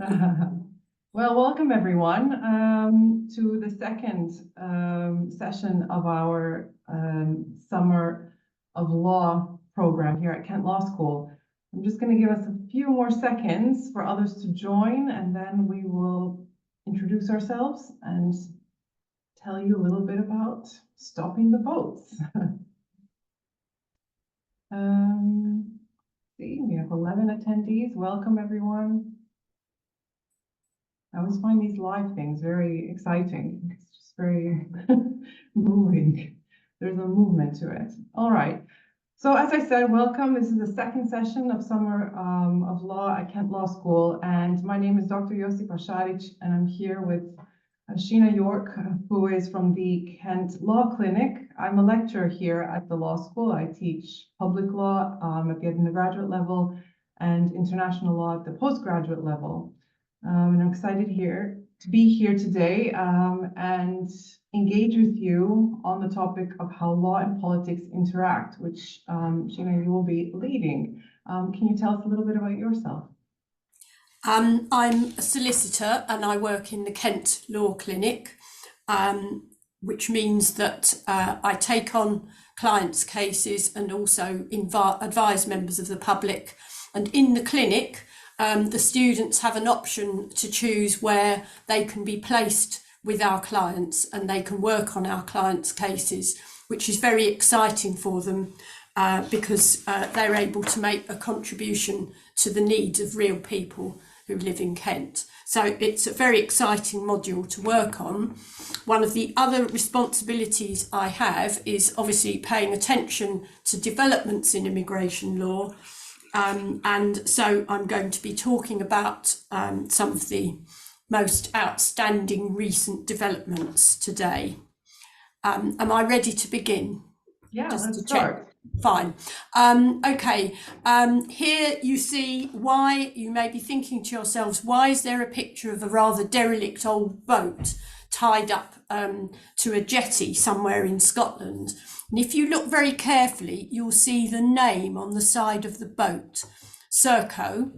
Well, welcome everyone to the second session of our Summer of Law program here at Kent Law School. I'm just going to give us a few more seconds for others to join, and then we will introduce ourselves and tell you a little bit about stopping the boats. See, we have 11 attendees. Welcome everyone. I always find these live things very exciting. It's just very moving. There's a movement to it. All right. So as I said, welcome. This is the second session of Summer of Law at Kent Law School. And my name is Dr. Josipa Šarić, and I'm here with Sheena York, who is from the Kent Law Clinic. I'm a lecturer here at the law school. I teach public law at the undergraduate level and international law at the postgraduate level. And I'm excited to be here today and engage with you on the topic of how law and politics interact, which Sheena, you will be leading. Can you tell us a little bit about yourself? I'm a solicitor and I work in the Kent Law Clinic, which means that I take on clients' cases and also advise members of the public. And in the clinic, the students have an option to choose where they can be placed with our clients and they can work on our clients' cases, which is very exciting for them because they're able to make a contribution to the needs of real people who live in Kent. So it's a very exciting module to work on. One of the other responsibilities I have is obviously paying attention to developments in immigration law. And so I'm going to be talking about some of the most outstanding recent developments today. Am I ready to begin? Yeah, let's start. Fine. Okay. Here you see why you may be thinking to yourselves, why is there a picture of a rather derelict old boat tied up to a jetty somewhere in Scotland? And if you look very carefully, you'll see the name on the side of the boat, Serco,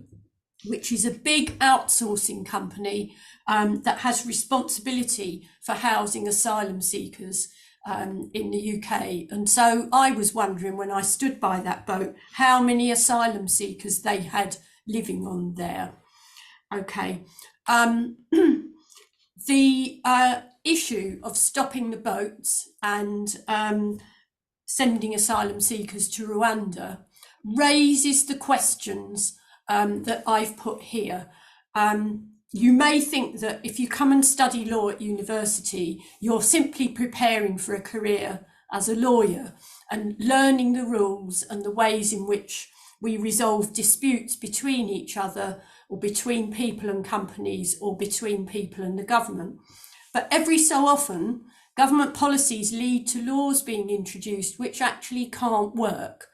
which is a big outsourcing company that has responsibility for housing asylum seekers in the UK. And so I was wondering when I stood by that boat, how many asylum seekers they had living on there. Okay. The issue of stopping the boats and sending asylum seekers to Rwanda raises the questions that I've put here. You may think that if you come and study law at university, you're simply preparing for a career as a lawyer and learning the rules and the ways in which we resolve disputes between each other or between people and companies or between people and the government. But every so often, government policies lead to laws being introduced which actually can't work.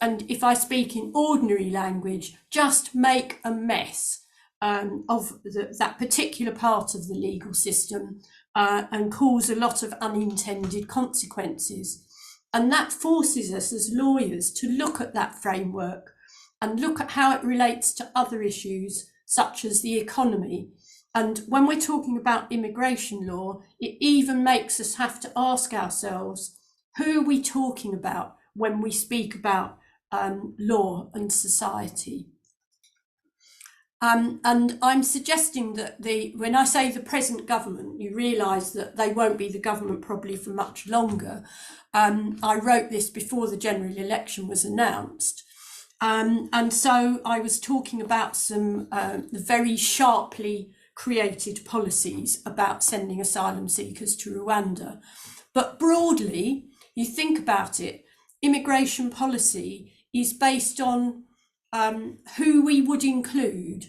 And if I speak in ordinary language, just make a mess of that particular part of the legal system and cause a lot of unintended consequences. And that forces us as lawyers to look at that framework and look at how it relates to other issues such as the economy. And when we're talking about immigration law, it even makes us have to ask ourselves, who are we talking about when we speak about law and society? And I'm suggesting that when I say the present government, you realise that they won't be the government probably for much longer. I wrote this before the general election was announced. And so I was talking about some very sharply created policies about sending asylum seekers to Rwanda. But broadly, you think about it, immigration policy is based on who we would include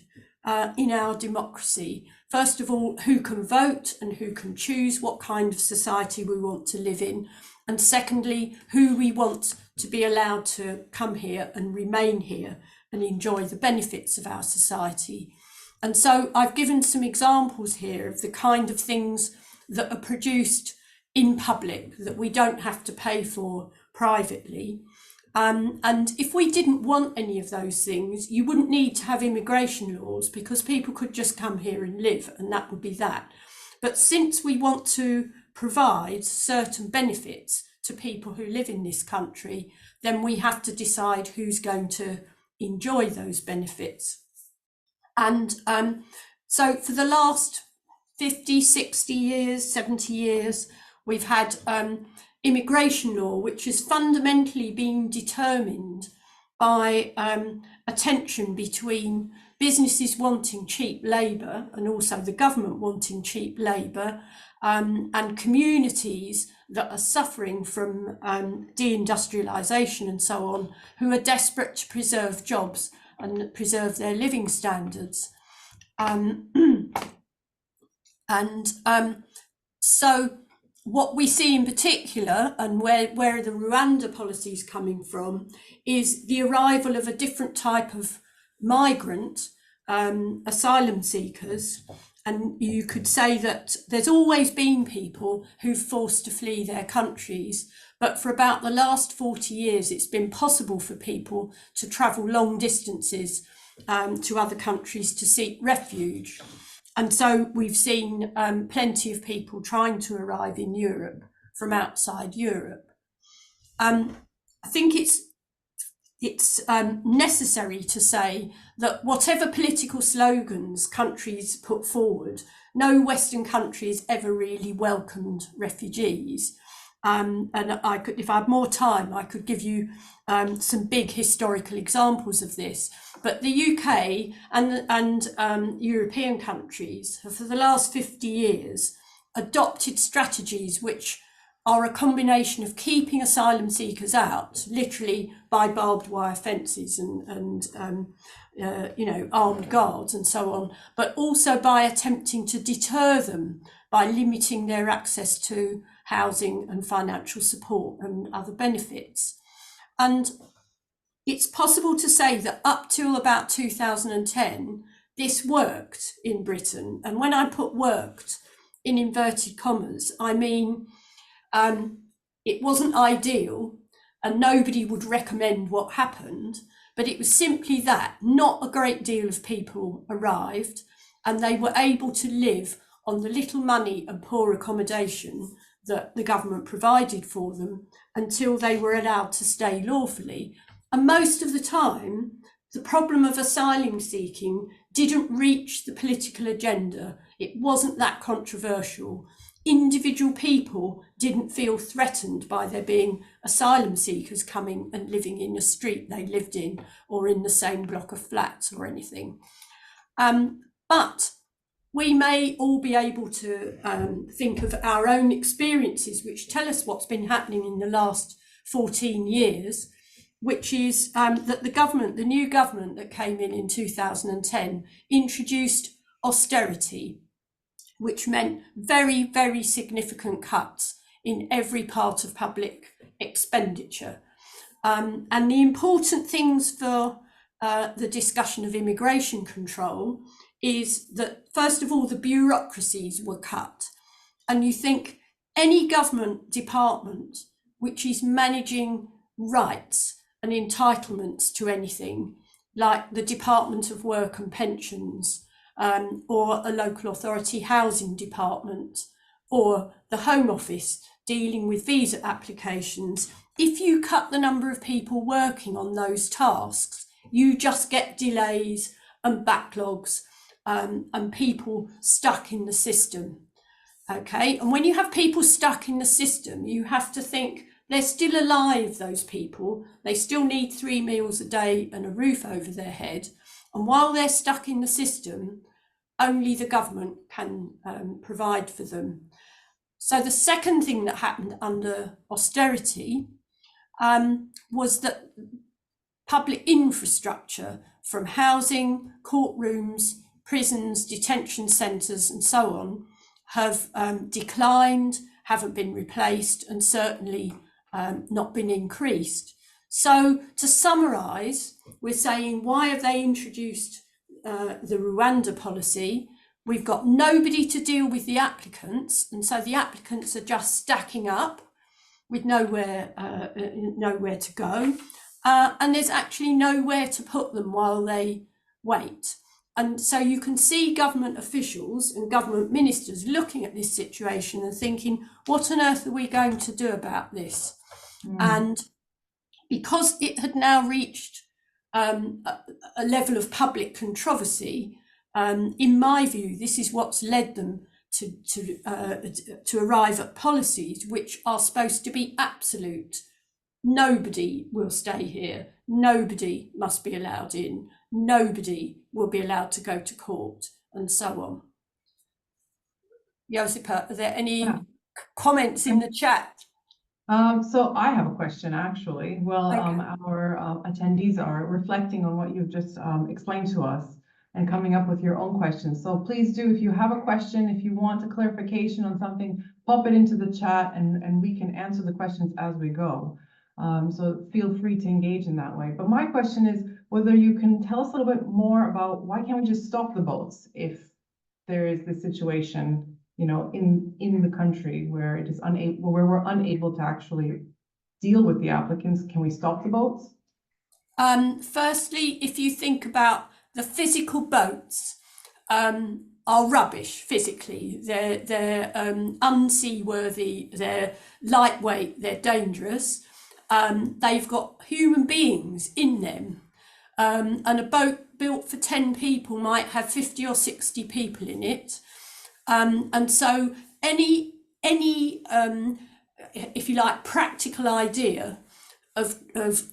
in our democracy. First of all, who can vote and who can choose what kind of society we want to live in. And secondly, who we want to be allowed to come here and remain here and enjoy the benefits of our society. And so I've given some examples here of the kind of things that are produced in public that we don't have to pay for privately. And if we didn't want any of those things, you wouldn't need to have immigration laws, because people could just come here and live, and that would be that. But since we want to provide certain benefits to people who live in this country, then we have to decide who's going to enjoy those benefits. And so for the last 50, 60 years, 70 years, we've had immigration law, which is fundamentally being determined by a tension between businesses wanting cheap labour and also the government wanting cheap labour, and communities that are suffering from deindustrialisation and so on, who are desperate to preserve jobs and preserve their living standards. So what we see in particular, and where the Rwanda policy is coming from, is the arrival of a different type of migrant, asylum seekers. And you could say that there's always been people who've forced to flee their countries, but for about the last 40 years, it's been possible for people to travel long distances to other countries to seek refuge. And so we've seen plenty of people trying to arrive in Europe from outside Europe. I think it's necessary to say that whatever political slogans countries put forward, no Western countries ever really welcomed refugees. And I could, if I had more time, I could give you some big historical examples of this. But the UK and European countries have, for the last 50 years, adopted strategies which are a combination of keeping asylum seekers out, literally by barbed wire fences and armed guards and so on, but also by attempting to deter them by limiting their access to housing and financial support and other benefits. And it's possible to say that up till about 2010, this worked in Britain. And when I put worked in inverted commas, I mean, it wasn't ideal and nobody would recommend what happened, but it was simply that not a great deal of people arrived and they were able to live on the little money and poor accommodation that the government provided for them until they were allowed to stay lawfully. And most of the time, the problem of asylum seeking didn't reach the political agenda. It wasn't that controversial. Individual people didn't feel threatened by there being asylum seekers coming and living in a street they lived in or in the same block of flats or anything. But we may all be able to think of our own experiences which tell us what's been happening in the last 14 years, which is that the new government that came in 2010 introduced austerity, which meant very, very significant cuts in every part of public expenditure. And the important things for the discussion of immigration control is that, first of all, the bureaucracies were cut. And you think any government department which is managing rights and entitlements to anything, like the Department of Work and Pensions, or a local authority housing department, or the Home Office dealing with visa applications, if you cut the number of people working on those tasks, you just get delays and backlogs and people stuck in the system. Okay, and when you have people stuck in the system, you have to think they're still alive, those people. They still need 3 meals a day and a roof over their head. And while they're stuck in the system, only the government can provide for them. So the second thing that happened under austerity was that public infrastructure, from housing, courtrooms, prisons, detention centres and so on, have declined, haven't been replaced, and certainly not been increased. So to summarise, we're saying, why have they introduced the Rwanda policy? We've got nobody to deal with the applicants, and so the applicants are just stacking up with nowhere to go. and there's actually nowhere to put them while they wait. And so you can see government officials and government ministers looking at this situation and thinking, what on earth are we going to do about this? And because it had now reached a level of public controversy, in my view, this is what's led them to arrive at policies which are supposed to be absolute. Nobody will stay here. Nobody must be allowed in. Nobody will be allowed to go to court, and so on. Josipa, are there any comments in the chat? So I have a question, actually. Well, Okay. our attendees are reflecting on what you've just explained to us and coming up with your own questions. So please do, if you have a question, if you want a clarification on something, pop it into the chat and we can answer the questions as we go. So feel free to engage in that way. But my question is whether you can tell us a little bit more about why can't we just stop the boats if there is this situation, you know, in the country where it is where we're unable to actually deal with the applicants. Can we stop the boats? Firstly, if you think about the physical boats, are rubbish physically. They're unseaworthy. They're lightweight. They're dangerous. They've got human beings in them, and a boat built for 10 people might have 50 or 60 people in it. And so any if you like, practical idea of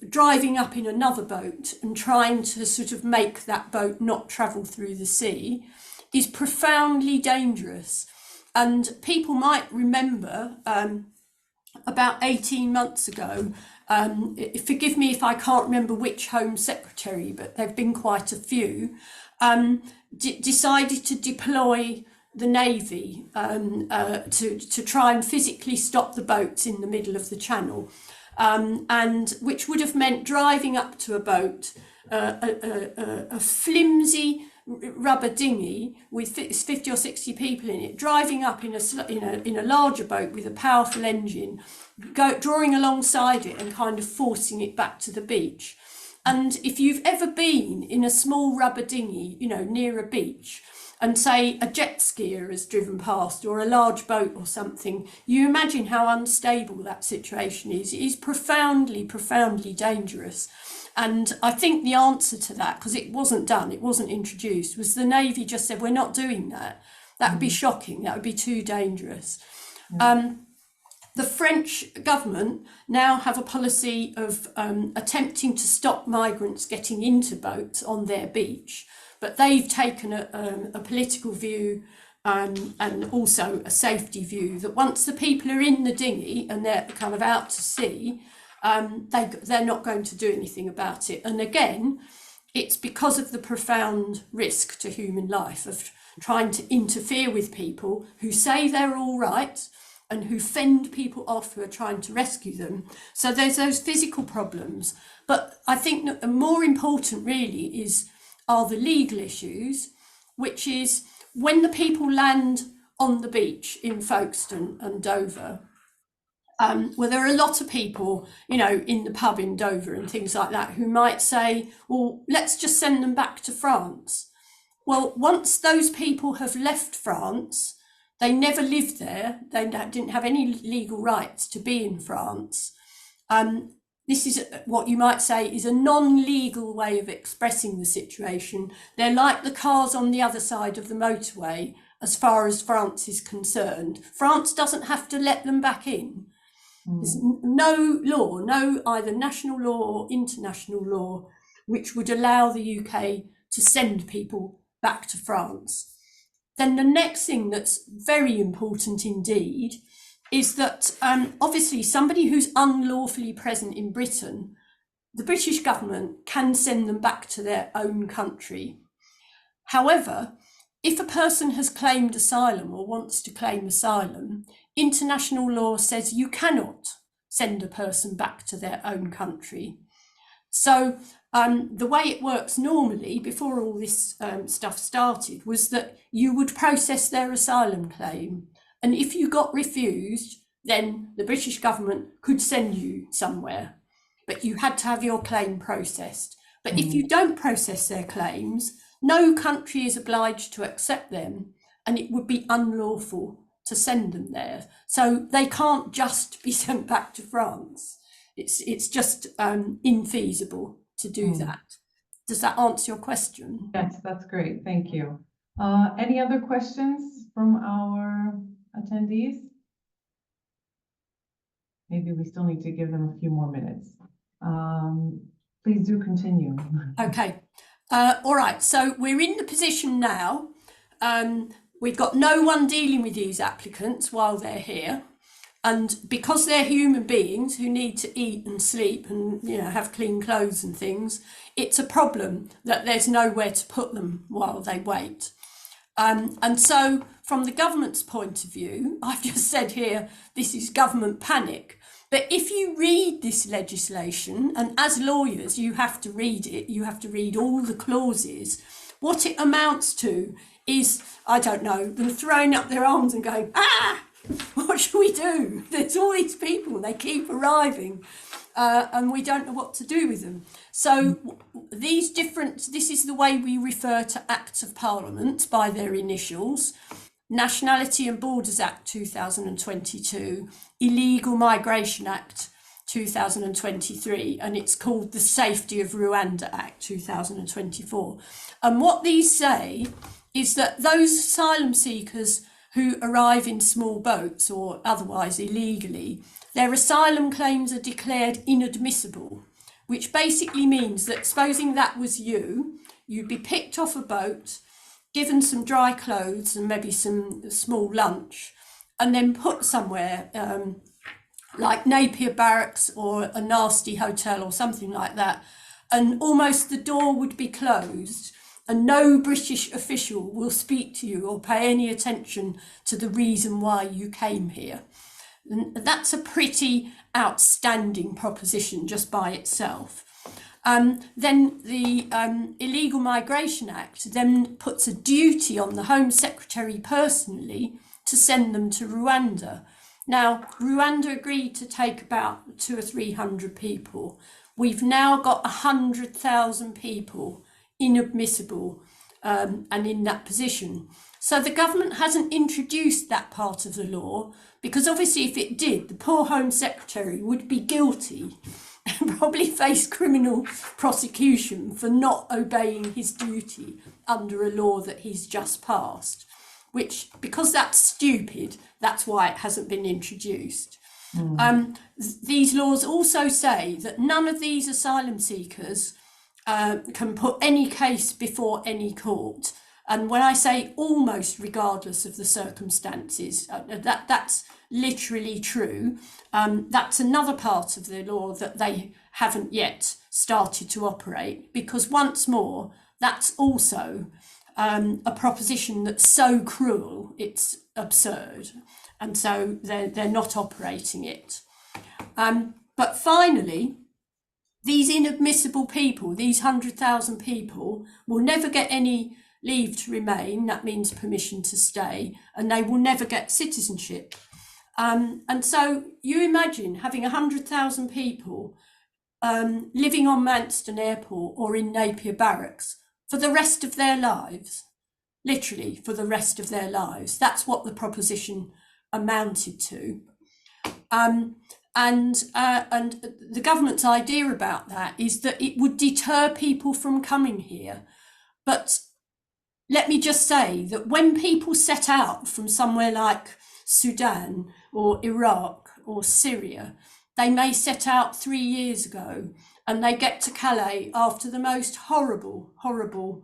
driving up in another boat and trying to sort of make that boat not travel through the sea is profoundly dangerous. And people might remember about 18 months ago, forgive me if I can't remember which Home Secretary, but there have been quite a few, decided to deploy the Navy to try and physically stop the boats in the middle of the channel, and which would have meant driving up to a boat, a flimsy rubber dinghy with 50 or 60 people in it, driving up in a larger boat with a powerful engine, drawing alongside it and kind of forcing it back to the beach. And if you've ever been in a small rubber dinghy, you know, near a beach, and say a jet skier has driven past or a large boat or something, you imagine how unstable that situation is. It is profoundly, profoundly dangerous. And I think the answer to that, because it wasn't done, it wasn't introduced, was the Navy just said, we're not doing that. That would be shocking. That would be too dangerous. The French government now have a policy of attempting to stop migrants getting into boats on their beach. But they've taken a political view and also a safety view that once the people are in the dinghy and they're kind of out to sea, they're not going to do anything about it. And again, it's because of the profound risk to human life of trying to interfere with people who say they're all right and who fend people off who are trying to rescue them. So there's those physical problems. But I think that the more important really are the legal issues, which is when the people land on the beach in Folkestone and Dover, well, there are a lot of people, you know, in the pub in Dover and things like that who might say, well, let's just send them back to France. Well, once those people have left France, they never lived there, they didn't have any legal rights to be in France. This is what you might say is a non-legal way of expressing the situation. They're like the cars on the other side of the motorway as far as France is concerned. France doesn't have to let them back in. There's no law, no either national law or international law, which would allow the UK to send people back to France. Then the next thing that's very important indeed is that obviously somebody who's unlawfully present in Britain, the British government can send them back to their own country. However, if a person has claimed asylum or wants to claim asylum, international law says you cannot send a person back to their own country. So the way it works normally, before all this stuff started, was that you would process their asylum claim. And if you got refused, then the British government could send you somewhere. but you had to have your claim processed. But if you don't process their claims, no country is obliged to accept them, and it would be unlawful to send them there. So they can't just be sent back to France. It's just infeasible to do that. Does that answer your question? Yes, that's great. Thank you. Any other questions from our attendees? Maybe we still need to give them a few more minutes. Please do continue. Okay. All right. So we're in the position now. We've got no one dealing with these applicants while they're here. And because they're human beings who need to eat and sleep and, you know, have clean clothes and things, it's a problem that there's nowhere to put them while they wait. And so from the government's point of view, I've just said here, this is government panic. But if you read this legislation, and as lawyers, you have to read it, you have to read all the clauses, what it amounts to is, I don't know, them throwing up their arms and going, what should we do? There's all these people, they keep arriving, and we don't know what to do with them. So this is the way we refer to Acts of Parliament by their initials: Nationality and Borders Act 2022, Illegal Migration Act 2023, and it's called the Safety of Rwanda Act 2024. And what these say is that those asylum seekers who arrive in small boats or otherwise illegally, their asylum claims are declared inadmissible, which basically means that, supposing that was you, you'd be picked off a boat, given some dry clothes and maybe some small lunch, and then put somewhere like Napier Barracks or a nasty hotel or something like that, and almost the door would be closed and no British official will speak to you or pay any attention to the reason why you came here. And that's a pretty outstanding proposition just by itself. Then the Illegal Migration Act then puts a duty on the Home Secretary personally to send them to Rwanda. Now, Rwanda agreed to take about 200 or 300 people. We've now got 100,000 people inadmissible and in that position. So the government hasn't introduced that part of the law, because obviously if it did, the poor Home Secretary would be guilty and probably face criminal prosecution for not obeying his duty under a law that he's just passed, which, because that's stupid, that's why it hasn't been introduced. These laws also say that none of these asylum seekers can put any case before any court. And when I say almost regardless of the circumstances, that's literally true. That's another part of the law that they haven't yet started to operate, because once more, that's also a proposition that's so cruel, it's absurd. And so they're not operating it. But finally, these inadmissible people, these 100,000 people, will never get any leave to remain. That means permission to stay, and they will never get citizenship. And so you imagine having 100,000 people living on Manston Airport or in Napier Barracks for the rest of their lives, literally for the rest of their lives. That's what the proposition amounted to. And the government's idea about that is that it would deter people from coming here. But let me just say that when people set out from somewhere like Sudan or Iraq or Syria, they may set out 3 years ago and they get to Calais after the most horrible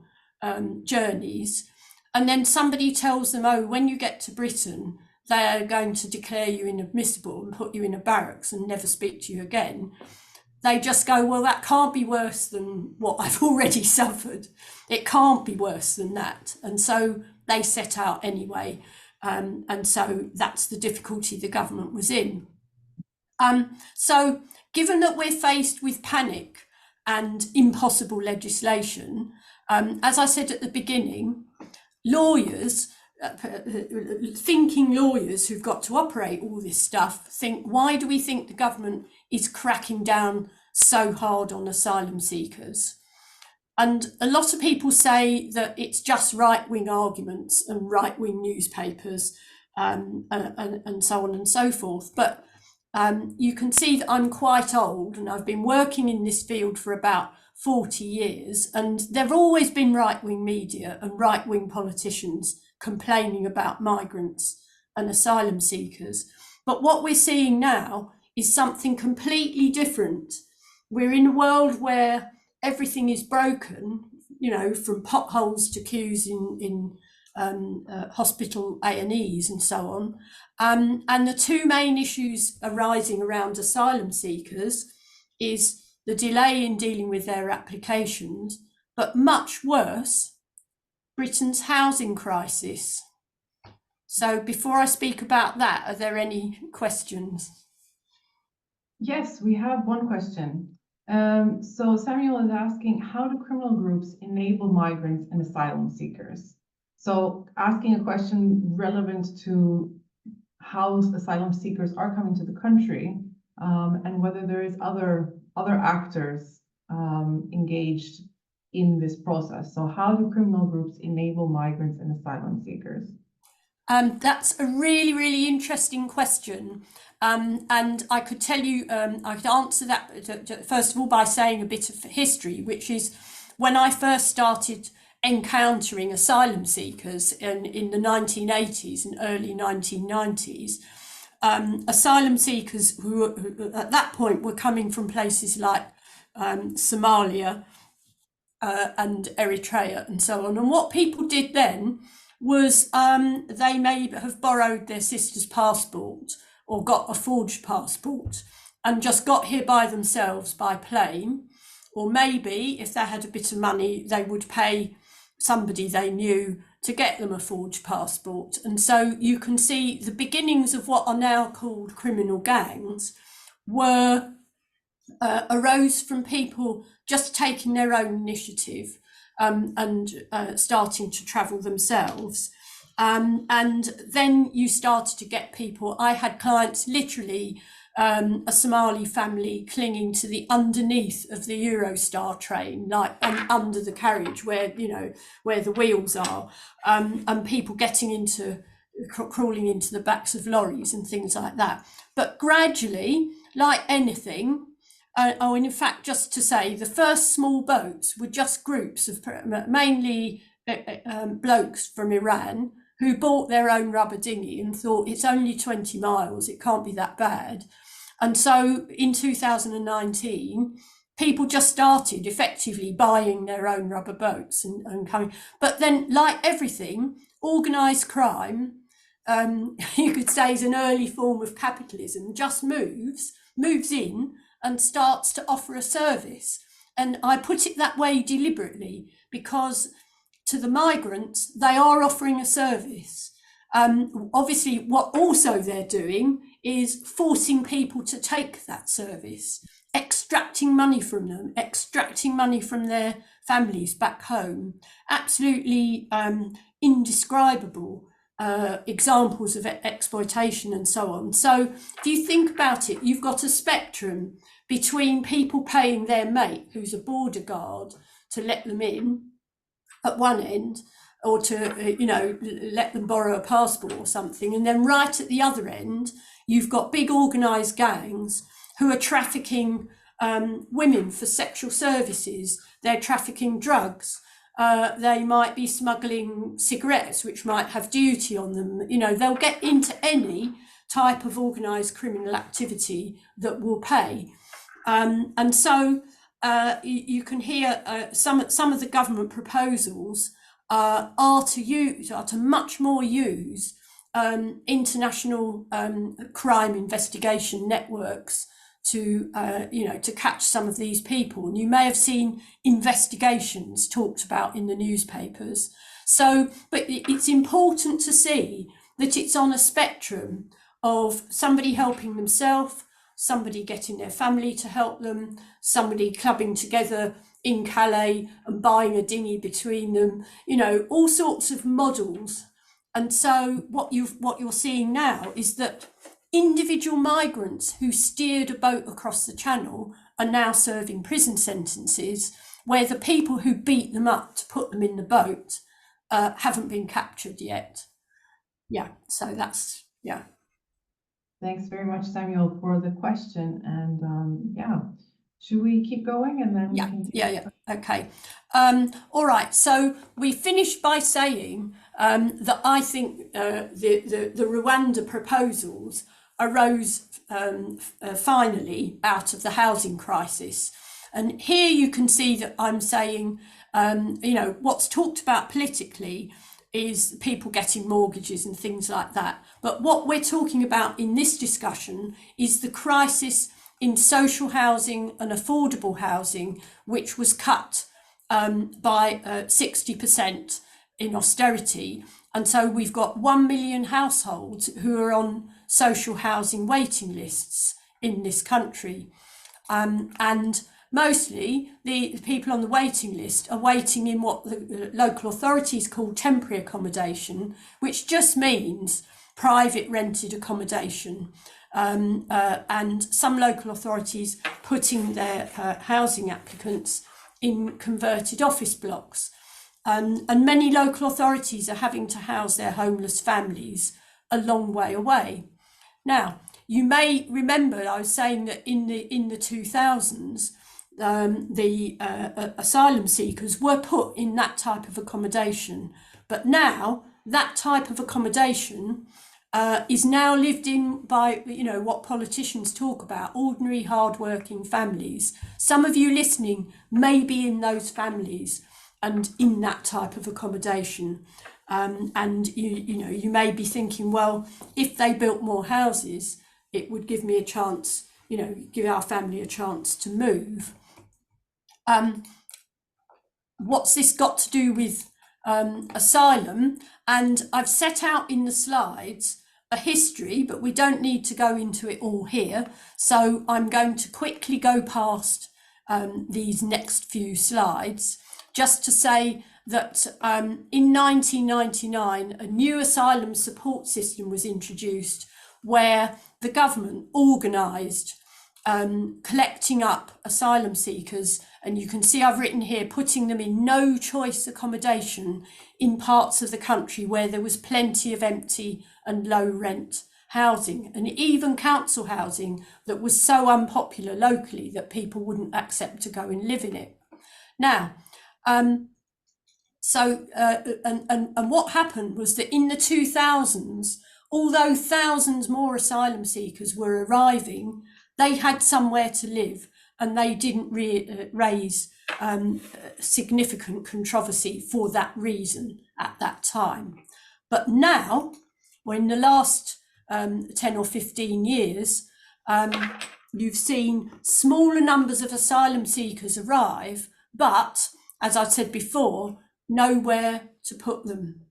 journeys. And then somebody tells them, oh, when you get to Britain, they're going to declare you inadmissible and put you in a barracks and never speak to you again. They just go, well, that can't be worse than what I've already suffered. It can't be worse than that. And so they set out anyway. And so that's the difficulty the government was in. So given that we're faced with panic and impossible legislation, as I said at the beginning, lawyers, thinking lawyers who've got to operate all this stuff, think, why do we think the government is cracking down so hard on asylum seekers. And a lot of people say that it's just right-wing arguments and right-wing newspapers and so on and so forth. But you can see that I'm quite old and I've been working in this field for about 40 years, and there have always been right-wing media and right-wing politicians complaining about migrants and asylum seekers. But what we're seeing now is something completely different. We're in a world where everything is broken, you know, from potholes to queues in hospital A&Es and so on. And the two main issues arising around asylum seekers is the delay in dealing with their applications, but much worse, Britain's housing crisis. So before I speak about that, are there any questions? Yes, we have one question. So Samuel is asking, how do criminal groups enable migrants and asylum seekers? So asking a question relevant to how asylum seekers are coming to the country, and whether there is other actors engaged in this process. So how do criminal groups enable migrants and asylum seekers? That's a really, really interesting question. And I could tell you, I could answer that first of all by saying a bit of history, which is when I first started encountering asylum seekers in the 1980s and early 1990s, asylum seekers who at that point were coming from places like Somalia and Eritrea and so on. And what people did then was they may have borrowed their sister's passport or got a forged passport and just got here by themselves by plane. Or maybe if they had a bit of money, they would pay somebody they knew to get them a forged passport. And so you can see the beginnings of what are now called criminal gangs were arose from people just taking their own initiative and starting to travel themselves. And then you started to get people. I had clients, literally a Somali family clinging to the underneath of the Eurostar train, like under the carriage where, you know, where the wheels are, and people getting into, crawling into the backs of lorries and things like that. But gradually, like anything, in fact, just to say, the first small boats were just groups of mainly blokes from Iran who bought their own rubber dinghy and thought it's only 20 miles, it can't be that bad. And so in 2019, people just started effectively buying their own rubber boats and coming. But then, like everything, organised crime, you could say, is an early form of capitalism, just moves in and starts to offer a service. And I put it that way deliberately because to the migrants, they are offering a service. Obviously, what also they're doing is forcing people to take that service, extracting money from them, extracting money from their families back home. Absolutely indescribable examples of exploitation and so on. So if you think about it, you've got a spectrum between people paying their mate, who's a border guard, to let them in at one end, or to, you know, let them borrow a passport or something. And then right at the other end, you've got big organised gangs who are trafficking women for sexual services. They're trafficking drugs. They might be smuggling cigarettes, which might have duty on them. You know, they'll get into any type of organised criminal activity that will pay. And so you can hear some of the government proposals are to much more use international crime investigation networks to to catch some of these people. And you may have seen investigations talked about in the newspapers. So, but it's important to see that it's on a spectrum of somebody helping themselves, somebody getting their family to help them, somebody clubbing together in Calais and buying a dinghy between them, you know, all sorts of models. And so what you're seeing now is that individual migrants who steered a boat across the channel are now serving prison sentences where the people who beat them up to put them in the boat haven't been captured yet. Yeah, so that's, yeah. Thanks very much, Samuel, for the question. And yeah, should we keep going and then we can okay. All right, so we finished by saying that I think the Rwanda proposals arose finally out of the housing crisis. And here you can see that I'm saying, you know, what's talked about politically is people getting mortgages and things like that. But what we're talking about in this discussion is the crisis in social housing and affordable housing, which was cut by 60% in austerity. And so we've got 1 million households who are on social housing waiting lists in this country. And mostly the people on the waiting list are waiting in what the local authorities call temporary accommodation, which just means private rented accommodation. And some local authorities putting their housing applicants in converted office blocks. And many local authorities are having to house their homeless families a long way away. Now, you may remember I was saying that in the 2000s, the asylum seekers were put in that type of accommodation. But now that type of accommodation is now lived in by, you know, what politicians talk about, ordinary hardworking families. Some of you listening may be in those families and in that type of accommodation. And you know, you may be thinking, well, if they built more houses, it would give me a chance, you know, give our family a chance to move. What's this got to do with asylum? And I've set out in the slides a history, but we don't need to go into it all here. So I'm going to quickly go past these next few slides, just to say that in 1999, a new asylum support system was introduced where the government organised collecting up asylum seekers. And you can see I've written here, putting them in no choice accommodation in parts of the country where there was plenty of empty and low rent housing, and even council housing that was so unpopular locally that people wouldn't accept to go and live in it. Now, and what happened was that in the 2000s, although thousands more asylum seekers were arriving, they had somewhere to live, and they didn't raise significant controversy for that reason at that time. But now, well, in the last 10 or 15 years, you've seen smaller numbers of asylum seekers arrive, but as I said before, nowhere to put them.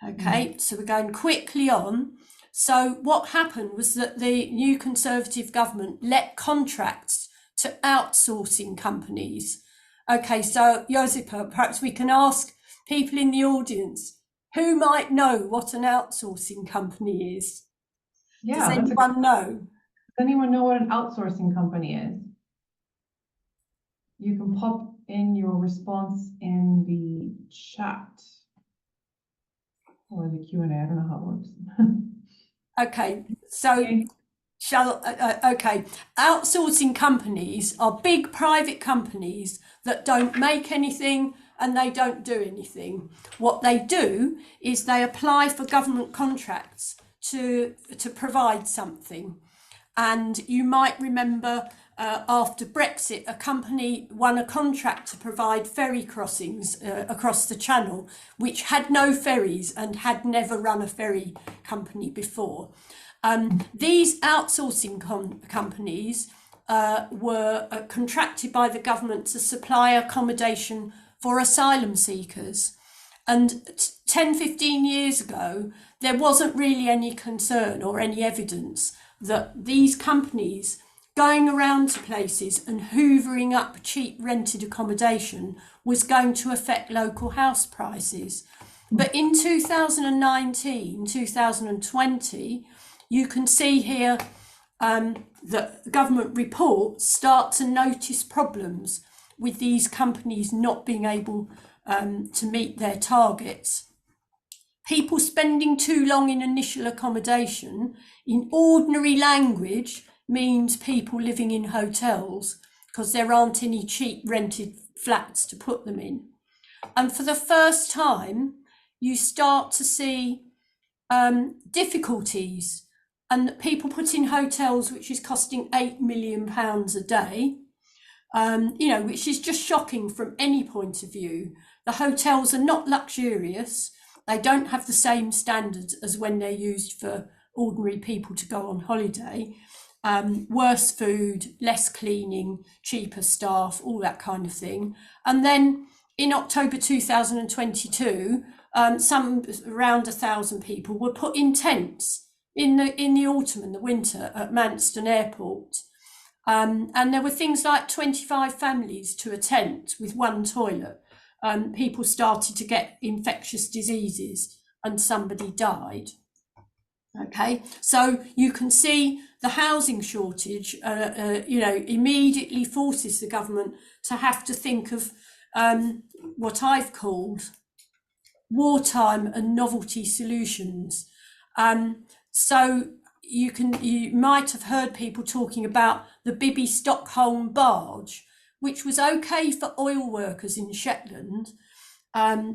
Okay, so we're going quickly on. So what happened was that the new Conservative government let contracts to outsourcing companies. Okay, so Josipa, perhaps we can ask people in the audience who might know what an outsourcing company is. Yeah, does anyone know? Does anyone know what an outsourcing company is? You can pop in your response in the chat or the Q&A. I don't know how it works. Okay, so okay, outsourcing companies are big private companies that don't make anything and they don't do anything. What they do is they apply for government contracts to provide something. And you might remember after Brexit, a company won a contract to provide ferry crossings across the Channel, which had no ferries and had never run a ferry company before. These outsourcing companies were contracted by the government to supply accommodation for asylum seekers. And 10-15 years ago, there wasn't really any concern or any evidence that these companies going around to places and hoovering up cheap rented accommodation was going to affect local house prices. But in 2019, 2020, you can see here that government reports start to notice problems with these companies not being able to meet their targets. People spending too long in initial accommodation, in ordinary language, means people living in hotels because there aren't any cheap rented flats to put them in. And for the first time, you start to see difficulties, and that people put in hotels which is costing £8 million a day, which is just shocking from any point of view. The hotels are not luxurious. They don't have the same standards as when they're used for ordinary people to go on holiday. Worse food, less cleaning, cheaper staff, all that kind of thing. And then in October 2022, some around 1,000 people were put in tents in the autumn and the winter at Manston Airport. And there were things like 25 families to a tent with one toilet. People started to get infectious diseases and somebody died. Okay, so you can see the housing shortage, immediately forces the government to have to think of what I've called wartime and novelty solutions. So you might have heard people talking about the Bibby Stockholm barge, which was okay for oil workers in Shetland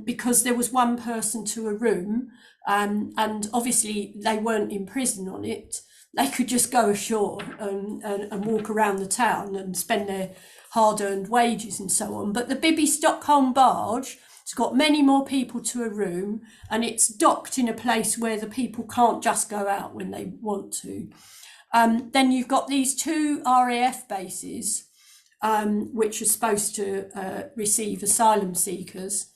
because there was one person to a room, and obviously they weren't in prison on it. They could just go ashore and walk around the town and spend their hard-earned wages and so on. But the Bibby Stockholm barge, it's got many more people to a room, and it's docked in a place where the people can't just go out when they want to. Then you've got these two RAF bases, which are supposed to receive asylum seekers.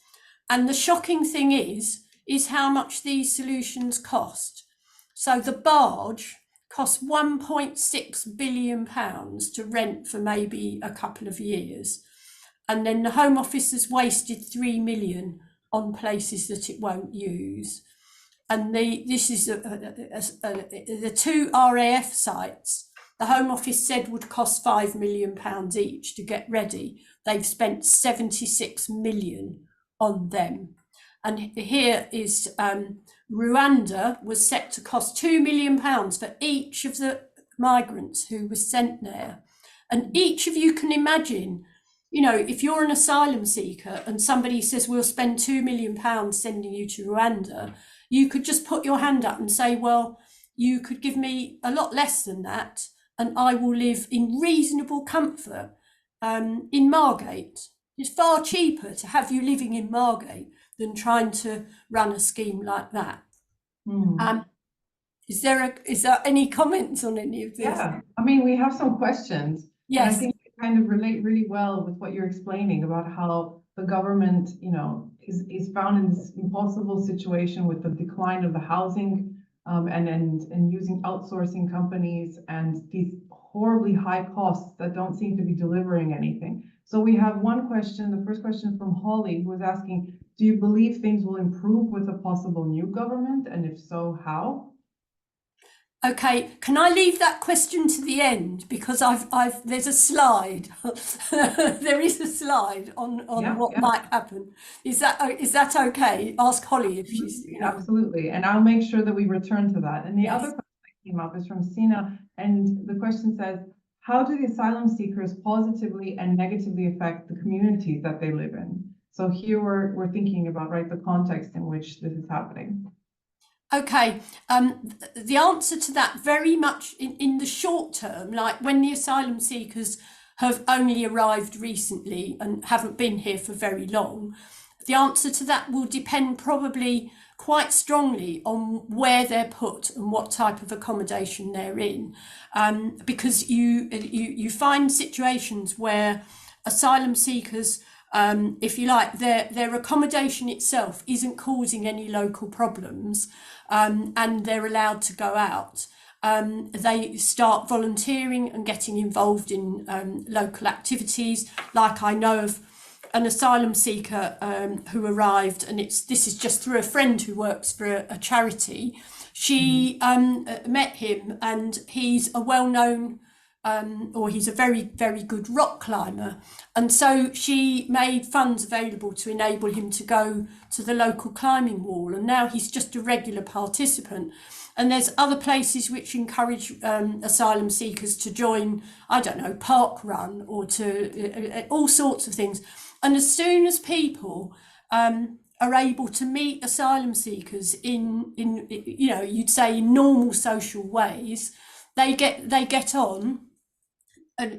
And the shocking thing is how much these solutions cost. So the barge cost £1.6 billion to rent for maybe a couple of years. And then the Home Office has wasted £3 million on places that it won't use. And this is the two RAF sites, the Home Office said would cost £5 million each to get ready. They've spent 76 million on them. And here is Rwanda was set to cost £2 million for each of the migrants who was sent there. And each of you can imagine, if you're an asylum seeker and somebody says, we'll spend £2 million sending you to Rwanda, you could just put your hand up and say, well, you could give me a lot less than that and I will live in reasonable comfort in Margate. It's far cheaper to have you living in Margate than trying to run a scheme like that. Is there any comments on any of this? Yeah, I mean, we have some questions. Yes. And I think they kind of relate really well with what you're explaining about how the government, is found in this impossible situation with the decline of the housing and using outsourcing companies and these horribly high costs that don't seem to be delivering anything. So we have one question, the first question from Holly, who is asking, do you believe things will improve with a possible new government? And if so, how? Okay, can I leave that question to the end, because there's a slide. There is a slide on what might happen. Is that okay? Ask Holly if she's Absolutely, and I'll make sure that we return to that. And the other question that came up is from Sina, and the question says, how do the asylum seekers positively and negatively affect the communities that they live in? So here we're thinking about the context in which this is happening. Okay, the answer to that very much in the short term, like when the asylum seekers have only arrived recently and haven't been here for very long, the answer to that will depend probably quite strongly on where they're put and what type of accommodation they're in, because you find situations where asylum seekers, if you like, their accommodation itself isn't causing any local problems, and they're allowed to go out. They start volunteering and getting involved in local activities. Like I know of an asylum seeker who arrived, and this is just through a friend who works for a charity. She met him, and he's a well-known or he's a very, very good rock climber. And so she made funds available to enable him to go to the local climbing wall. And now he's just a regular participant. And there's other places which encourage asylum seekers to join, I don't know, park run, or to all sorts of things. And as soon as people are able to meet asylum seekers in you know, you'd say in normal social ways, they get on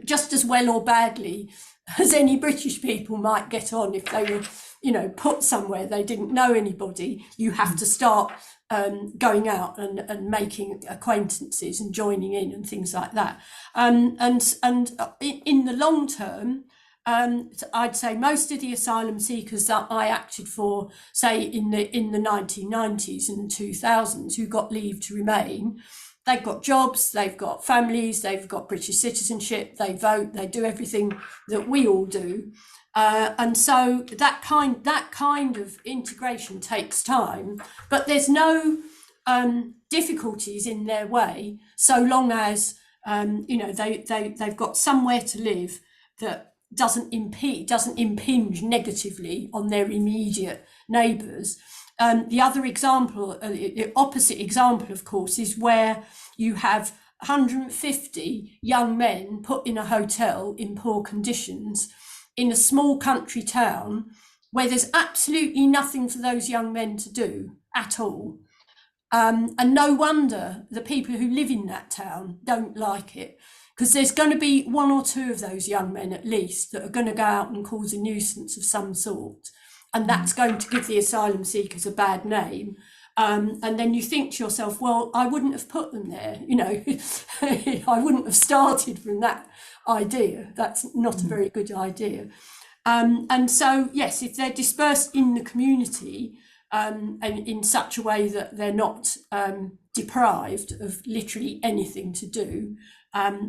just as well or badly as any British people might get on if they were, you know, put somewhere they didn't know anybody. You have to start going out and making acquaintances and joining in and things like that. And in the long term, I'd say most of the asylum seekers that I acted for, say in the 1990s and 2000s, who got leave to remain, they've got jobs, they've got families, they've got British citizenship, they vote, they do everything that we all do. And so that kind of integration takes time, but there's no difficulties in their way, so long as you know, they've got somewhere to live that doesn't impinge negatively on their immediate neighbours. The other example, the opposite example, of course, is where you have 150 young men put in a hotel in poor conditions in a small country town where there's absolutely nothing for those young men to do at all. And no wonder the people who live in that town don't like it, because there's going to be one or two of those young men at least that are going to go out and cause a nuisance of some sort. And that's going to give the asylum seekers a bad name. And then you think to yourself, well, I wouldn't have put them there, you know, I wouldn't have started from that idea. That's not a very good idea. And so, yes, if they're dispersed in the community and in such a way that they're not deprived of literally anything to do,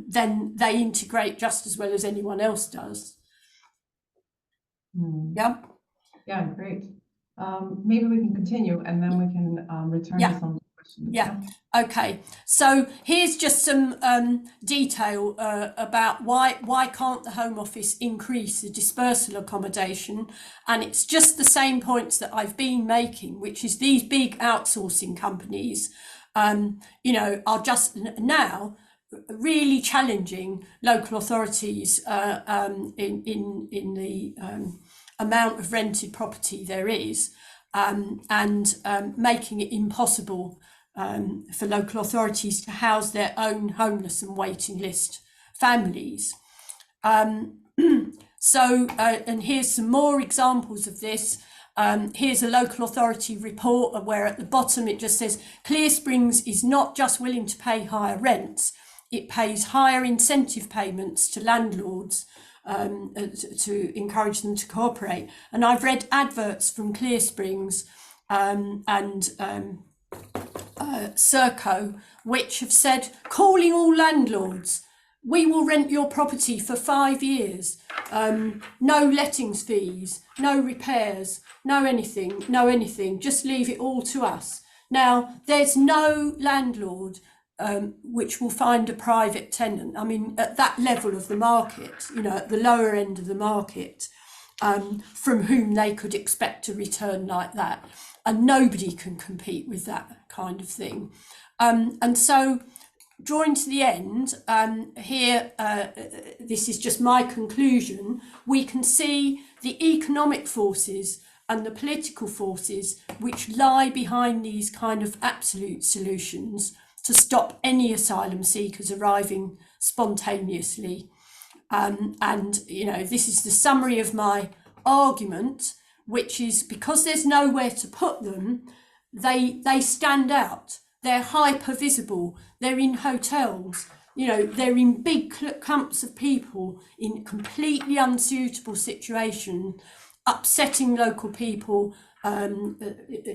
then they integrate just as well as anyone else does. Yeah. Yeah, great. Maybe we can continue and then we can return to some questions. Yeah. Okay. So here's just some detail about why can't the Home Office increase the dispersal accommodation, and it's just the same points that I've been making, which is these big outsourcing companies, you know, are just now really challenging local authorities in the amount of rented property there is, and making it impossible for local authorities to house their own homeless and waiting list families. So, and here's some more examples of this. Here's a local authority report where at the bottom it just says Clear Springs is not just willing to pay higher rents, it pays higher incentive payments to landlords to encourage them to cooperate. And I've read adverts from Clear Springs and Serco, which have said, calling all landlords, we will rent your property for 5 years, no lettings fees, no repairs, no anything, just leave it all to us. Now, there's no landlord which will find a private tenant. I mean, at that level of the market, you know, at the lower end of the market, from whom they could expect a return like that. And nobody can compete with that kind of thing. And so, drawing to the end, here, this is just my conclusion, we can see the economic forces and the political forces which lie behind these kind of absolute solutions to stop any asylum seekers arriving spontaneously. And, you know, this is the summary of my argument, which is because there's nowhere to put them, they stand out. They're hyper visible. They're in hotels. You know, they're in big clumps of people in completely unsuitable situation, upsetting local people,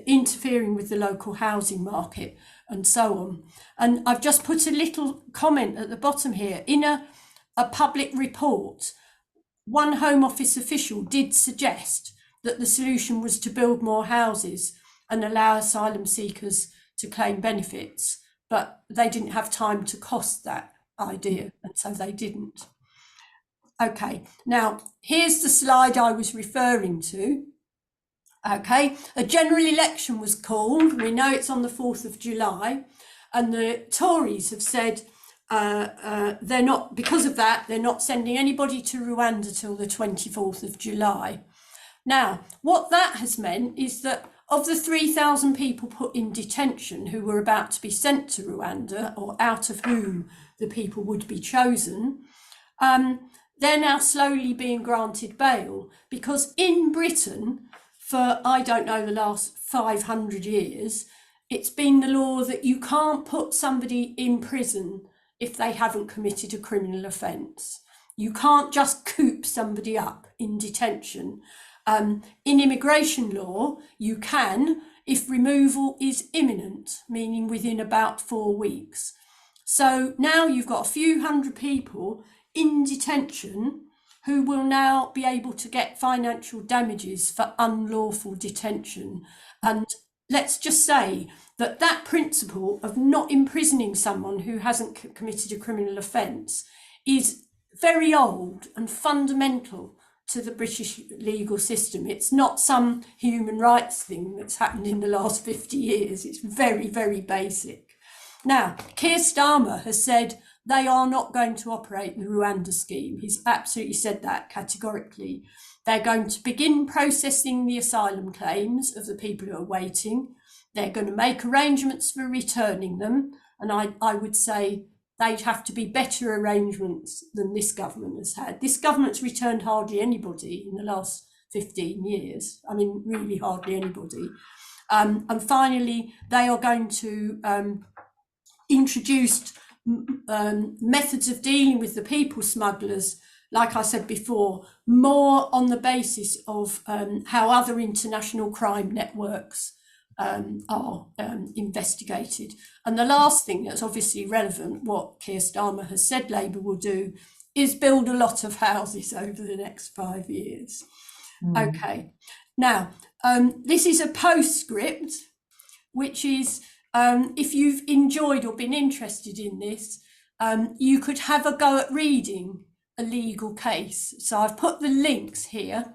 interfering with the local housing market, and so on. And I've just put a little comment at the bottom here. In a public report, one Home Office official did suggest that the solution was to build more houses and allow asylum seekers to claim benefits, but they didn't have time to cost that idea, and so they didn't. Okay, now here's the slide I was referring to. Okay, a general election was called. We know it's on the 4th of July, and the Tories have said they're not, because of that, they're not sending anybody to Rwanda till the 24th of July. Now, what that has meant is that of the 3,000 people put in detention who were about to be sent to Rwanda, or out of whom the people would be chosen, they're now slowly being granted bail, because in Britain, for, I don't know, the last 500 years, it's been the law that you can't put somebody in prison if they haven't committed a criminal offence. You can't just coop somebody up in detention. In immigration law, you can if removal is imminent, meaning within about 4 weeks. So now you've got a few hundred people in detention who will now be able to get financial damages for unlawful detention. And let's just say that that principle of not imprisoning someone who hasn't committed a criminal offence is very old and fundamental to the British legal system. It's not some human rights thing that's happened in the last 50 years. It's very, very basic. Now, Keir Starmer has said they are not going to operate the Rwanda scheme. He's absolutely said that categorically. They're going to begin processing the asylum claims of the people who are waiting. They're going to make arrangements for returning them. And I would say they'd have to be better arrangements than this government has had. This government's returned hardly anybody in the last 15 years. I mean, really hardly anybody. And finally, they are going to introduce methods of dealing with the people smugglers, like I said before, more on the basis of how other international crime networks are investigated. And the last thing that's obviously relevant, what Keir Starmer has said Labour will do, is build a lot of houses over the next 5 years. Okay, now this is a postscript, which is if you've enjoyed or been interested in this, you could have a go at reading a legal case. So I've put the links here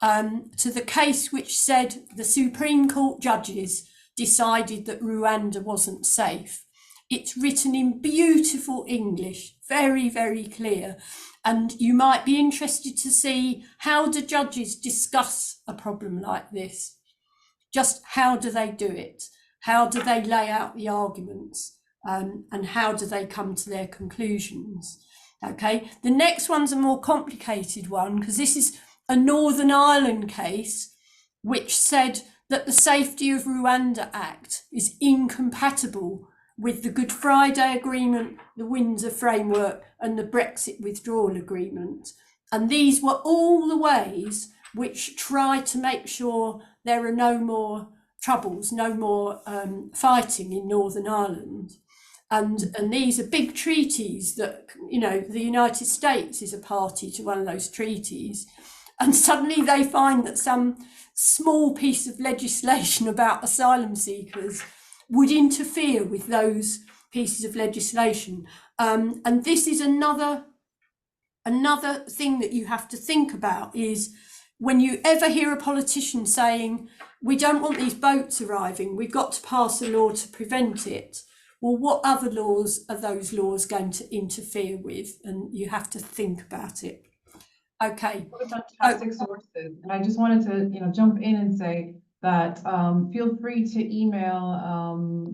to the case which said the Supreme Court judges decided that Rwanda wasn't safe. It's written in beautiful English, very, very clear. And you might be interested to see, how do judges discuss a problem like this? Just how do they do it? How do they lay out the arguments? And how do they come to their conclusions? Okay, the next one's a more complicated one, because this is a Northern Ireland case which said that the Safety of Rwanda Act is incompatible with the Good Friday Agreement, the Windsor Framework and the Brexit Withdrawal Agreement. And these were all the ways which try to make sure there are no more troubles, no more fighting in Northern Ireland. And these are big treaties that, you know, the United States is a party to one of those treaties. And suddenly they find that some small piece of legislation about asylum seekers would interfere with those pieces of legislation. And this is another thing that you have to think about, is when you ever hear a politician saying, we don't want these boats arriving, we've got to pass a law to prevent it. Well, what other laws are those laws going to interfere with? And you have to think about it. Okay. What a fantastic sources. And I just wanted to, jump in and say that feel free to email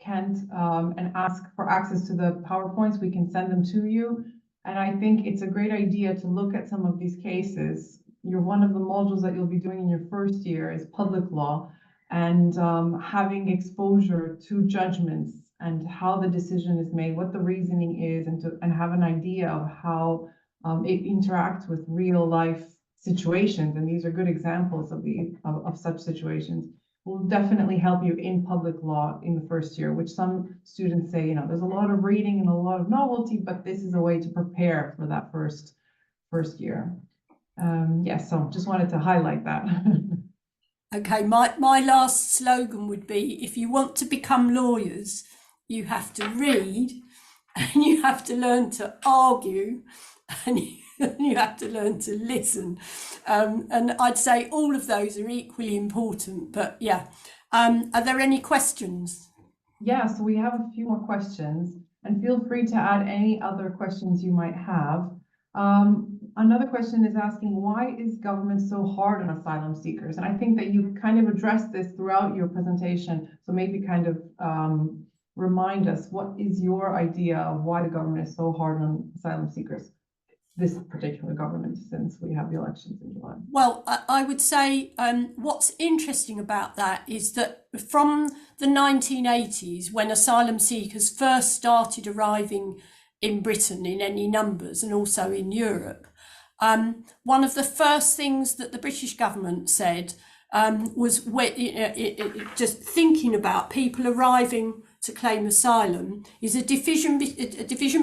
Kent and ask for access to the PowerPoints. We can send them to you. And I think it's a great idea to look at some of these cases. One of the modules that you'll be doing in your first year is public law, and having exposure to judgments and how the decision is made, what the reasoning is, and have an idea of how it interacts with real life situations. And these are good examples of such situations. Will definitely help you in public law in the first year, which some students say, there's a lot of reading and a lot of novelty, but this is a way to prepare for that first year. Yes, so just wanted to highlight that. Okay, my last slogan would be, if you want to become lawyers, you have to read and you have to learn to argue, and you have to learn to listen. And I'd say all of those are equally important. But yeah, are there any questions? Yeah, so we have a few more questions, and feel free to add any other questions you might have. Another question is asking, why is government so hard on asylum seekers? And I think that you kind of addressed this throughout your presentation, so maybe kind of remind us, what is your idea of why the government is so hard on asylum seekers, this particular government, since we have the elections in July? Well, I would say what's interesting about that is that from the 1980s, when asylum seekers first started arriving in Britain in any numbers, and also in Europe, one of the first things that the British government said was just thinking about people arriving to claim asylum is a division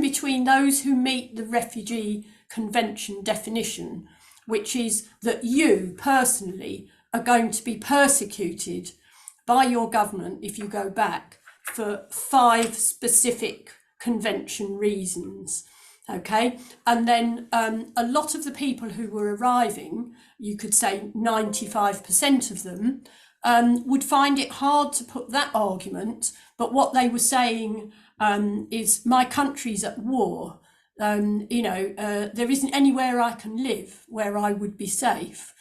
between those who meet the Refugee Convention definition, which is that you personally are going to be persecuted by your government if you go back for 5 specific convention reasons. Okay, and then a lot of the people who were arriving, you could say 95% of them, would find it hard to put that argument, but what they were saying is, my country's at war. There isn't anywhere I can live where I would be safe,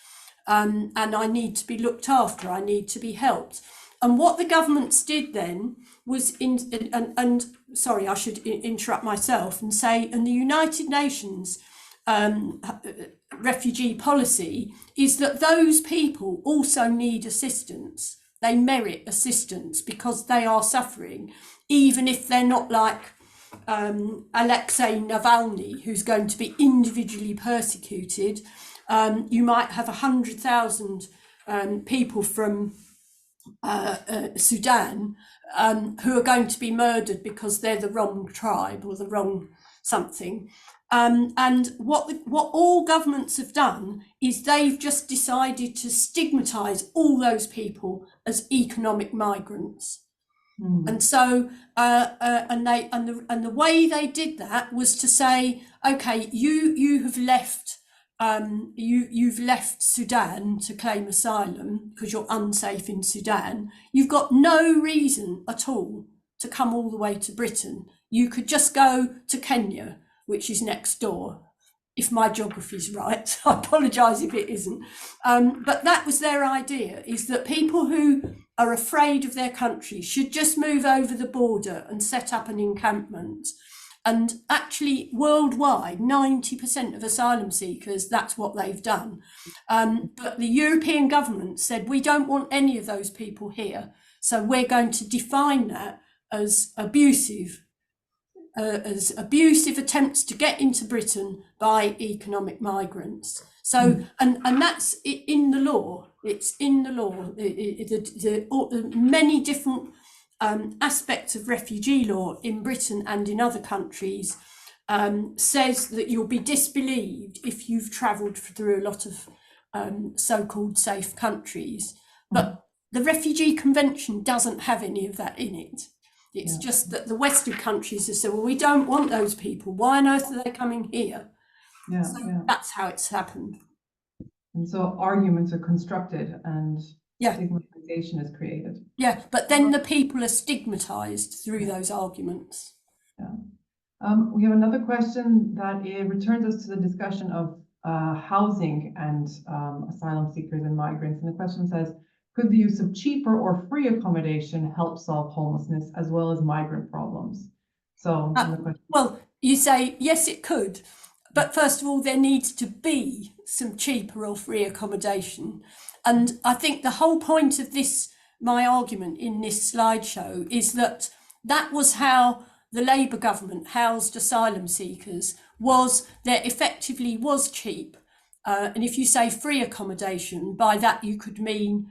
and I need to be looked after, I need to be helped. And what the governments did then was, sorry, I should interrupt myself and say, and the United Nations refugee policy is that those people also need assistance. They merit assistance because they are suffering, even if they're not like Alexei Navalny, who's going to be individually persecuted. You might have 100,000 people from Sudan who are going to be murdered because they're the wrong tribe or the wrong something. And what all governments have done is they've just decided to stigmatise all those people as economic migrants. And so, and the way they did that was to say, okay, you have left, you've left Sudan to claim asylum because you're unsafe in Sudan. You've got no reason at all to come all the way to Britain. You could just go to Kenya, which is next door, if my geography's right. I apologise if it isn't. But that was their idea, is that people who are afraid of their country should just move over the border and set up an encampment. And actually, worldwide, 90% of asylum seekers, that's what they've done. But the European government said, we don't want any of those people here. So we're going to define that as abusive attempts to get into Britain by economic migrants. So, and that's in the law. It's in the law. The many different aspects of refugee law in Britain and in other countries says that you'll be disbelieved if you've travelled through a lot of so-called safe countries. But the Refugee Convention doesn't have any of that in it. It's just that the Western countries have said, well, we don't want those people. Why on earth are they coming here? That's how it's happened. And so arguments are constructed and stigmatization is created. Yeah, but then the people are stigmatized through those arguments. We have another question that it returns us to the discussion of housing and asylum seekers and migrants. And the question says, could the use of cheaper or free accommodation help solve homelessness as well as migrant problems? So, well, you say, yes, it could. But first of all, there needs to be some cheaper or free accommodation. And I think the whole point of this, my argument in this slideshow, is that that was how the Labour government housed asylum seekers, was there effectively was cheap. And if you say free accommodation, by that you could mean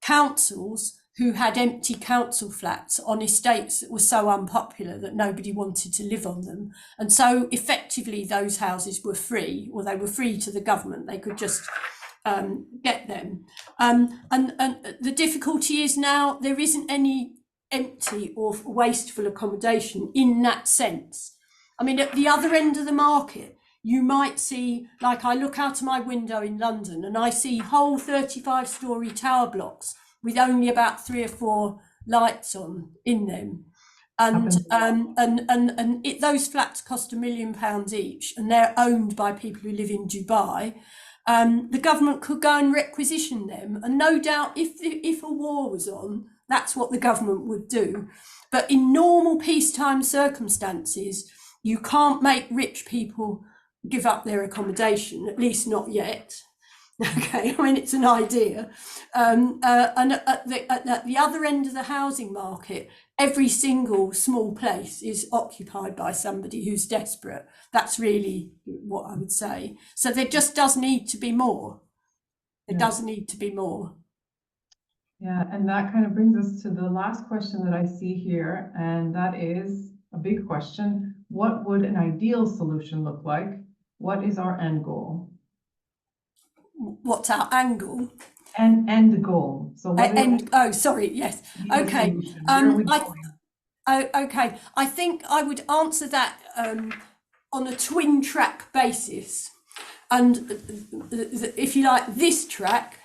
councils who had empty council flats on estates that were so unpopular that nobody wanted to live on them. And so effectively those houses were free, or they were free to the government. They could just get them. And the difficulty is now there isn't any empty or wasteful accommodation in that sense. I mean, at the other end of the market, you might see, like I look out of my window in London and I see whole 35-storey tower blocks with only about 3 or 4 lights on in them. And those flats cost £1 million each, and they're owned by people who live in Dubai. The government could go and requisition them, and no doubt if a war was on, that's what the government would do. But in normal peacetime circumstances, you can't make rich people give up their accommodation, at least not yet. Okay, I mean, it's an idea. And at the other end of the housing market, every single small place is occupied by somebody who's desperate. That's really what I would say. So there just does need to be more. There does need to be more. Yeah, and that kind of brings us to the last question that I see here, and that is a big question. What would an ideal solution look like? What is our end goal? What's our angle? And end goal. So oh, sorry, yes. Okay. Okay. I think I would answer that on a twin track basis. And if you like, this track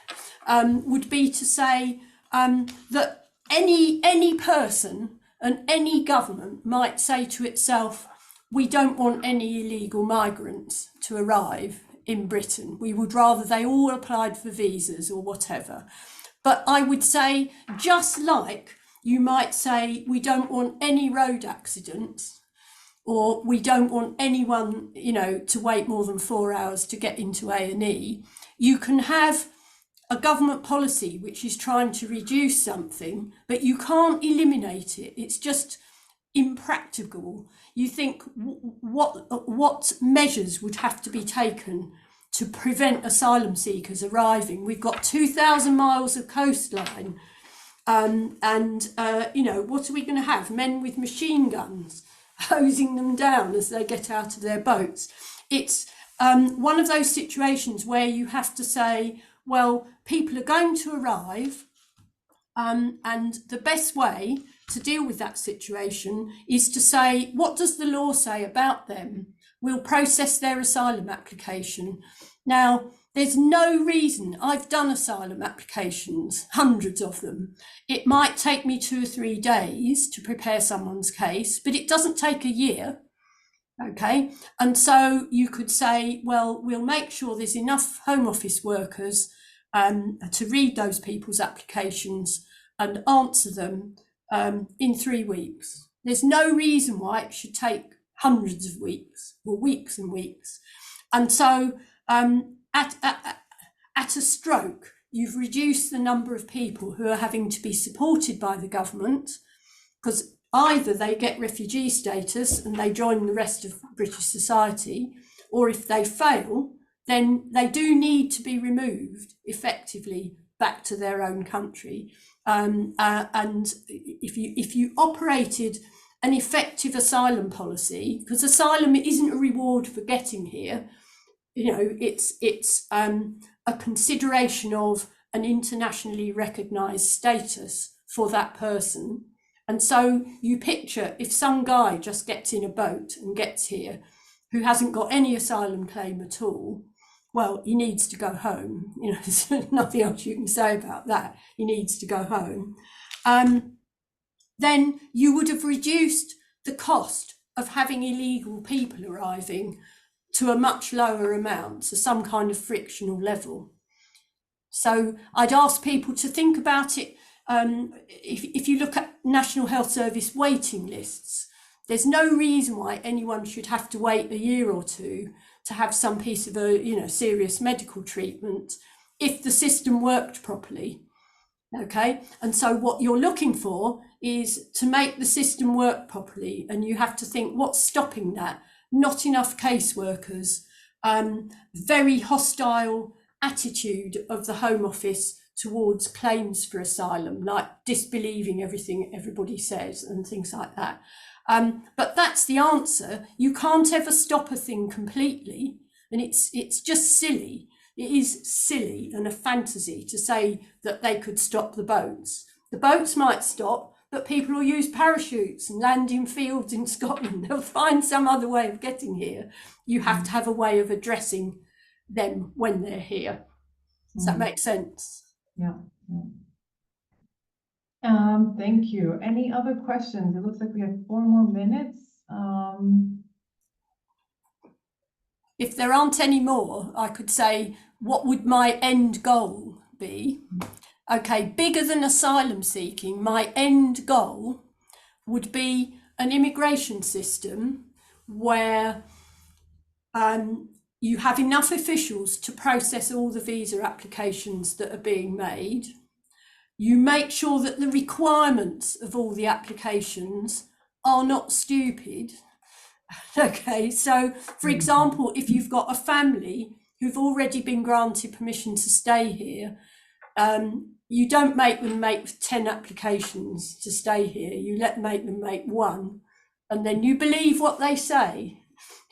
would be to say that any person and any government might say to itself, we don't want any illegal migrants to arrive in Britain. We would rather they all applied for visas or whatever. But I would say, just like you might say, we don't want any road accidents, or we don't want anyone, to wait more than 4 hours to get into A&E. You can have a government policy which is trying to reduce something, but you can't eliminate it. It's just impractical. You think what measures would have to be taken to prevent asylum seekers arriving? We've got 2,000 miles of coastline, what are we going to have? Men with machine guns hosing them down as they get out of their boats. It's one of those situations where you have to say, well, people are going to arrive, and the best way to deal with that situation is to say, what does the law say about them? We'll process their asylum application. Now, there's no reason. I've done asylum applications, hundreds of them. It might take me 2 or 3 days to prepare someone's case, but it doesn't take a year. Okay, and so you could say, well, we'll make sure there's enough Home Office workers to read those people's applications and answer them in 3 weeks. There's no reason why it should take hundreds of weeks or weeks and weeks. And so at a stroke, you've reduced the number of people who are having to be supported by the government, because either they get refugee status and they join the rest of British society, or if they fail, then they do need to be removed effectively back to their own country. And if you operated an effective asylum policy, because asylum isn't a reward for getting here, it's a consideration of an internationally recognised status for that person. And so you picture if some guy just gets in a boat and gets here who hasn't got any asylum claim at all, well, he needs to go home. There's nothing else you can say about that. He needs to go home. Then you would have reduced the cost of having illegal people arriving to a much lower amount, so some kind of frictional level. So I'd ask people to think about it. If you look at National Health Service waiting lists, there's no reason why anyone should have to wait a year or two to have some piece of serious medical treatment if the system worked properly. Okay, and so what you're looking for is to make the system work properly, and you have to think, what's stopping that? Not enough caseworkers, very hostile attitude of the Home Office towards claims for asylum, like disbelieving everything everybody says and things like that. But that's the answer. You can't ever stop a thing completely, and it's just silly. It is silly and a fantasy to say that they could stop the boats. The boats might stop, but people will use parachutes and land in fields in Scotland. They'll find some other way of getting here. You have to have a way of addressing them when they're here. Does that make sense? Yeah. Thank you. Any other questions? It looks like we have 4 more minutes. If there aren't any more, I could say, what would my end goal be? Okay, bigger than asylum seeking, my end goal would be an immigration system where you have enough officials to process all the visa applications that are being made. You make sure that the requirements of all the applications are not stupid. Okay, so for example, if you've got a family who've already been granted permission to stay here, you don't make them make 10 applications to stay here. You make them make 1, and then you believe what they say.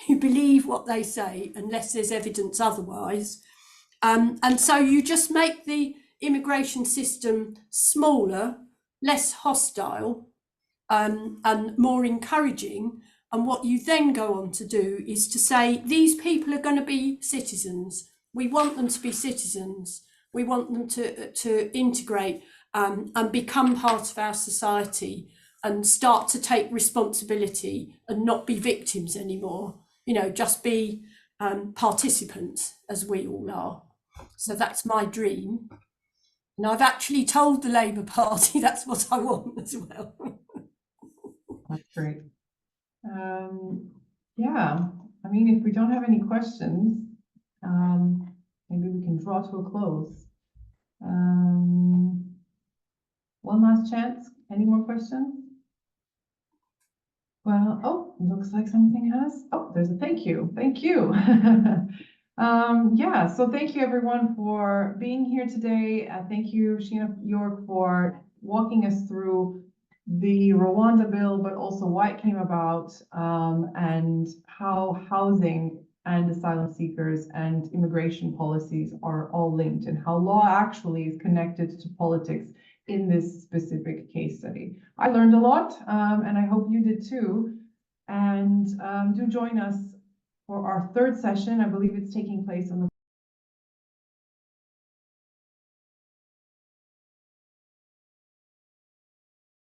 You believe what they say unless there's evidence otherwise. And so you just make the immigration system smaller, less hostile, and more encouraging. And what you then go on to do is to say, these people are going to be citizens. We want them to be citizens. We want them to integrate and become part of our society and start to take responsibility and not be victims anymore. You know, just be participants, as we all are. So that's my dream. And I've actually told the Labour Party that's what I want as well. That's great. Yeah, I mean, if we don't have any questions, maybe we can draw to a close. One last chance. Any more questions? Well, oh, looks like something has. Oh, there's a thank you. Thank you. Yeah, so thank you everyone for being here today. Thank you, Sheena York, for walking us through the Rwanda bill, but also why it came about, and how housing and asylum seekers and immigration policies are all linked, and how law actually is connected to politics in this specific case study. I learned a lot, and I hope you did too. And do join us for our 3rd session. I believe it's taking place on the